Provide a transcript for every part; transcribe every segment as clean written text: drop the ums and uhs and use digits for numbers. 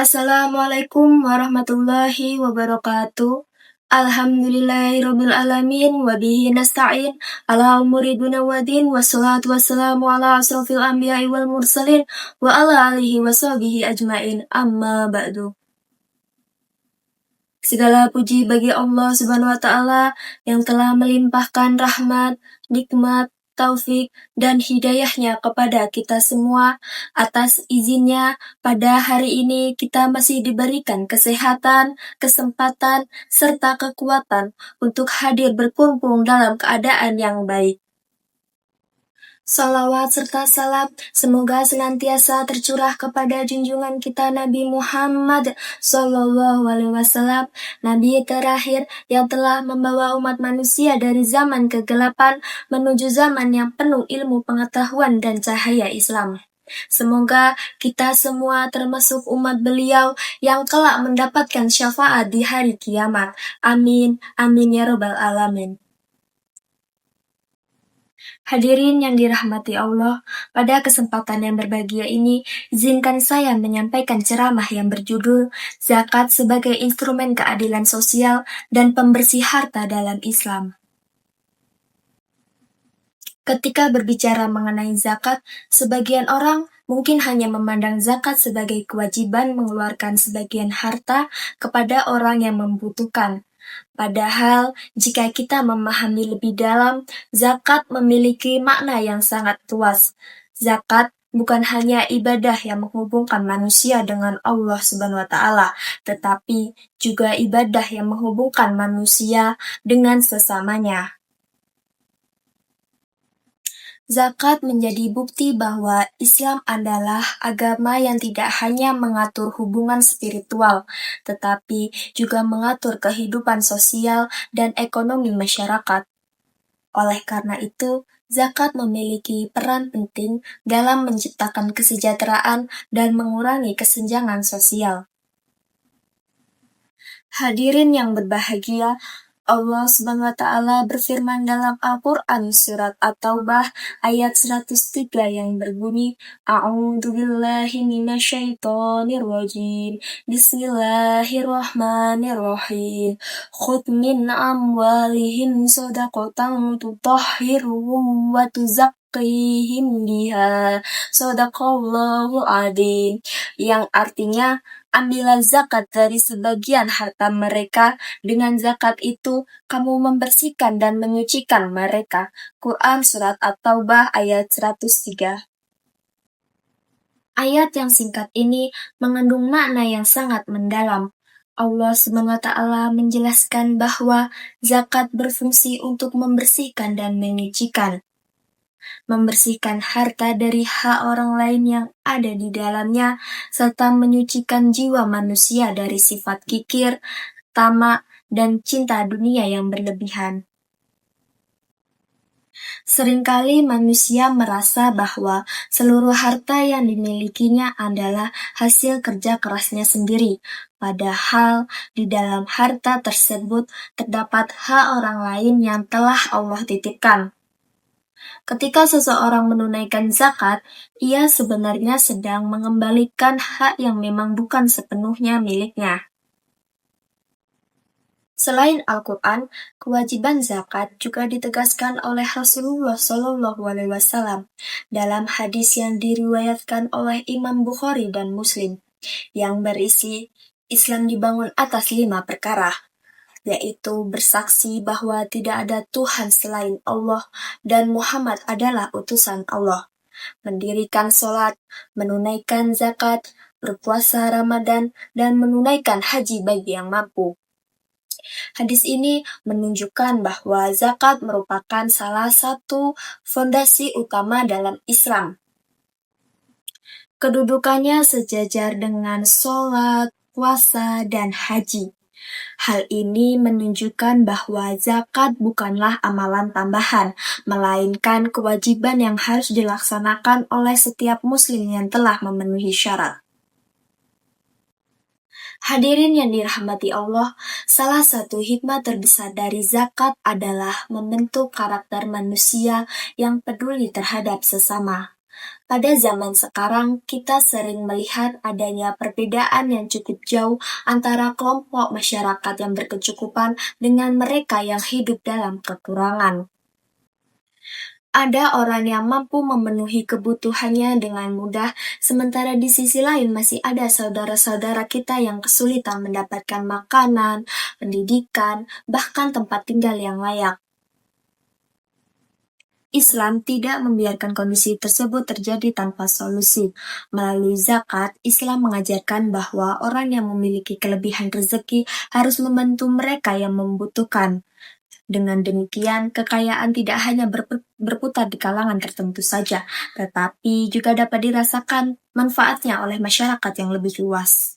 Assalamualaikum warahmatullahi wabarakatuh. Alhamdulillahirabbil alamin wa bihi nasta'in ala umuri dunya waddin wassalatu wassalamu ala asrofil anbiya'i wal mursalin wa ala alihi wa sahbihi ajmain amma ba'du. Segala puji bagi Allah Subhanahu wa taala yang telah melimpahkan rahmat, nikmat, taufik, dan hidayahnya kepada kita semua. Atas izinnya, pada hari ini kita masih diberikan kesehatan, kesempatan, serta kekuatan untuk hadir berkumpul dalam keadaan yang baik. Salawat serta salam semoga senantiasa tercurah kepada junjungan kita Nabi Muhammad SAW, Nabi terakhir yang telah membawa umat manusia dari zaman kegelapan menuju zaman yang penuh ilmu pengetahuan dan cahaya Islam. Semoga kita semua termasuk umat beliau yang kelak mendapatkan syafaat di hari kiamat. Amin, amin ya robbal alamin. Hadirin yang dirahmati Allah, pada kesempatan yang berbahagia ini, izinkan saya menyampaikan ceramah yang berjudul Zakat sebagai Instrumen Keadilan Sosial dan Pembersih Harta dalam Islam. Ketika berbicara mengenai zakat, sebagian orang mungkin hanya memandang zakat sebagai kewajiban mengeluarkan sebagian harta kepada orang yang membutuhkan. Padahal, jika kita memahami lebih dalam, zakat memiliki makna yang sangat luas. Zakat bukan hanya ibadah yang menghubungkan manusia dengan Allah Subhanahu wa taala, tetapi juga ibadah yang menghubungkan manusia dengan sesamanya. Zakat menjadi bukti bahwa Islam adalah agama yang tidak hanya mengatur hubungan spiritual, tetapi juga mengatur kehidupan sosial dan ekonomi masyarakat. Oleh karena itu, zakat memiliki peran penting dalam menciptakan kesejahteraan dan mengurangi kesenjangan sosial. Hadirin yang berbahagia, Allah Subhanahu wa taala berfirman dalam Al-Qur'an surat At-Taubah ayat 103 yang berbunyi A'udzubillahi minasyaitonir rajim. Bismillahirrahmanirrahim. Khudh min amwalihim shadaqatan tutahhiruhum wa tuzakkihim biha. Shadaqallahul adzim. Yang artinya, ambillah zakat dari sebagian harta mereka, dengan zakat itu kamu membersihkan dan menyucikan mereka. Quran Surat At-Taubah ayat 103. Ayat yang singkat ini mengandung makna yang sangat mendalam. Allah SWT menjelaskan bahwa zakat berfungsi untuk membersihkan dan menyucikan. Membersihkan harta dari hak orang lain yang ada di dalamnya, serta menyucikan jiwa manusia dari sifat kikir, tamak, dan cinta dunia yang berlebihan. Seringkali manusia merasa bahwa seluruh harta yang dimilikinya adalah hasil kerja kerasnya sendiri, padahal di dalam harta tersebut terdapat hak orang lain yang telah Allah titipkan. Ketika seseorang menunaikan zakat, ia sebenarnya sedang mengembalikan hak yang memang bukan sepenuhnya miliknya. Selain Al-Quran, kewajiban zakat juga ditegaskan oleh Rasulullah SAW dalam hadis yang diriwayatkan oleh Imam Bukhari dan Muslim, yang berisi Islam dibangun atas 5 perkara, yaitu bersaksi bahwa tidak ada Tuhan selain Allah dan Muhammad adalah utusan Allah, mendirikan sholat, menunaikan zakat, berpuasa Ramadan, dan menunaikan haji bagi yang mampu. Hadis ini menunjukkan bahwa zakat merupakan salah satu fondasi utama dalam Islam. Kedudukannya sejajar dengan sholat, puasa, dan haji. Hal ini menunjukkan bahwa zakat bukanlah amalan tambahan, melainkan kewajiban yang harus dilaksanakan oleh setiap muslim yang telah memenuhi syarat. Hadirin yang dirahmati Allah, salah satu hikmah terbesar dari zakat adalah membentuk karakter manusia yang peduli terhadap sesama. Pada zaman sekarang, kita sering melihat adanya perbedaan yang cukup jauh antara kelompok masyarakat yang berkecukupan dengan mereka yang hidup dalam kekurangan. Ada orang yang mampu memenuhi kebutuhannya dengan mudah, sementara di sisi lain masih ada saudara-saudara kita yang kesulitan mendapatkan makanan, pendidikan, bahkan tempat tinggal yang layak. Islam tidak membiarkan kondisi tersebut terjadi tanpa solusi. Melalui zakat, Islam mengajarkan bahwa orang yang memiliki kelebihan rezeki harus membantu mereka yang membutuhkan. Dengan demikian, kekayaan tidak hanya berputar di kalangan tertentu saja, tetapi juga dapat dirasakan manfaatnya oleh masyarakat yang lebih luas.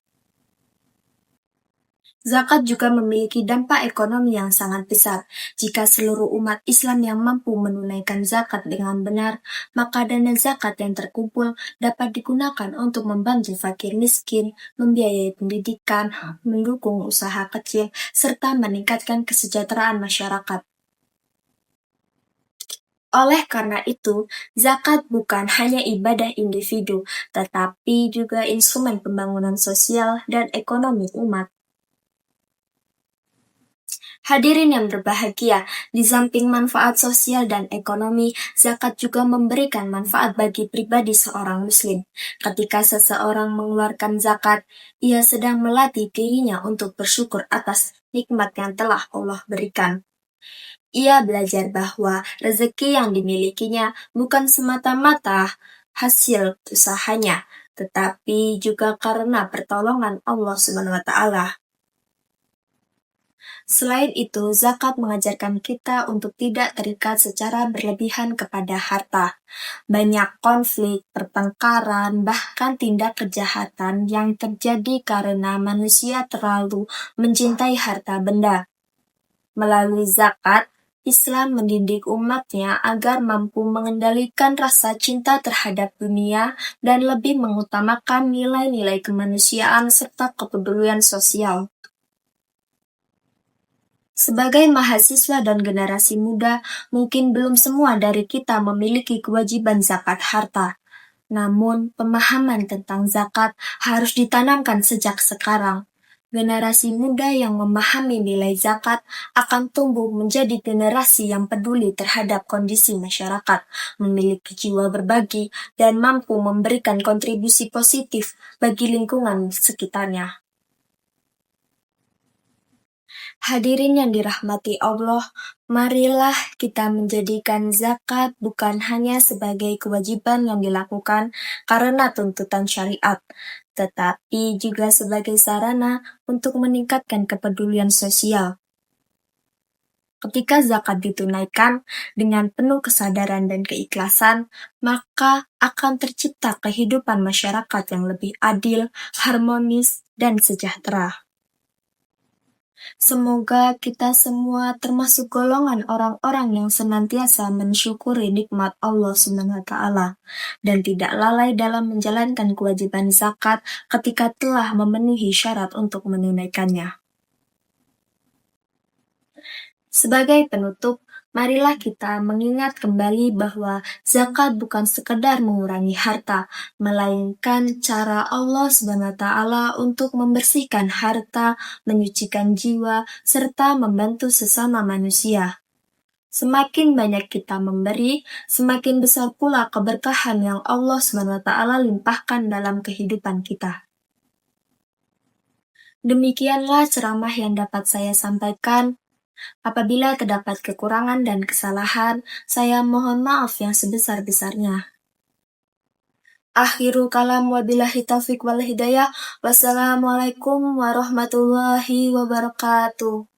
Zakat juga memiliki dampak ekonomi yang sangat besar. Jika seluruh umat Islam yang mampu menunaikan zakat dengan benar, maka dana zakat yang terkumpul dapat digunakan untuk membantu fakir miskin, membiayai pendidikan, mendukung usaha kecil, serta meningkatkan kesejahteraan masyarakat. Oleh karena itu, zakat bukan hanya ibadah individu, tetapi juga instrumen pembangunan sosial dan ekonomi umat. Hadirin yang berbahagia, di samping manfaat sosial dan ekonomi, zakat juga memberikan manfaat bagi pribadi seorang muslim. Ketika seseorang mengeluarkan zakat, ia sedang melatih dirinya untuk bersyukur atas nikmat yang telah Allah berikan. Ia belajar bahwa rezeki yang dimilikinya bukan semata-mata hasil usahanya, tetapi juga karena pertolongan Allah Subhanahu wa Ta'ala. Selain itu, zakat mengajarkan kita untuk tidak terikat secara berlebihan kepada harta. Banyak konflik, pertengkaran, bahkan tindak kejahatan yang terjadi karena manusia terlalu mencintai harta benda. Melalui zakat, Islam mendidik umatnya agar mampu mengendalikan rasa cinta terhadap dunia dan lebih mengutamakan nilai-nilai kemanusiaan serta kepedulian sosial. Sebagai mahasiswa dan generasi muda, mungkin belum semua dari kita memiliki kewajiban zakat harta. Namun, pemahaman tentang zakat harus ditanamkan sejak sekarang. Generasi muda yang memahami nilai zakat akan tumbuh menjadi generasi yang peduli terhadap kondisi masyarakat, memiliki jiwa berbagi, dan mampu memberikan kontribusi positif bagi lingkungan sekitarnya. Hadirin yang dirahmati Allah, marilah kita menjadikan zakat bukan hanya sebagai kewajiban yang dilakukan karena tuntutan syariat, tetapi juga sebagai sarana untuk meningkatkan kepedulian sosial. Ketika zakat ditunaikan dengan penuh kesadaran dan keikhlasan, maka akan tercipta kehidupan masyarakat yang lebih adil, harmonis, dan sejahtera. Semoga kita semua termasuk golongan orang-orang yang senantiasa mensyukuri nikmat Allah Subhanahu wa Ta'ala dan tidak lalai dalam menjalankan kewajiban zakat ketika telah memenuhi syarat untuk menunaikannya. Sebagai penutup, marilah kita mengingat kembali bahwa zakat bukan sekedar mengurangi harta, melainkan cara Allah Subhanahu wa Ta'ala untuk membersihkan harta, menyucikan jiwa, serta membantu sesama manusia. Semakin banyak kita memberi, semakin besar pula keberkahan yang Allah Subhanahu wa Ta'ala limpahkan dalam kehidupan kita. Demikianlah ceramah yang dapat saya sampaikan. Apabila terdapat kekurangan dan kesalahan, saya mohon maaf yang sebesar-besarnya. Akhiru kalam wabillahi taufiq wal hidayah. Wassalamualaikum warahmatullahi wabarakatuh.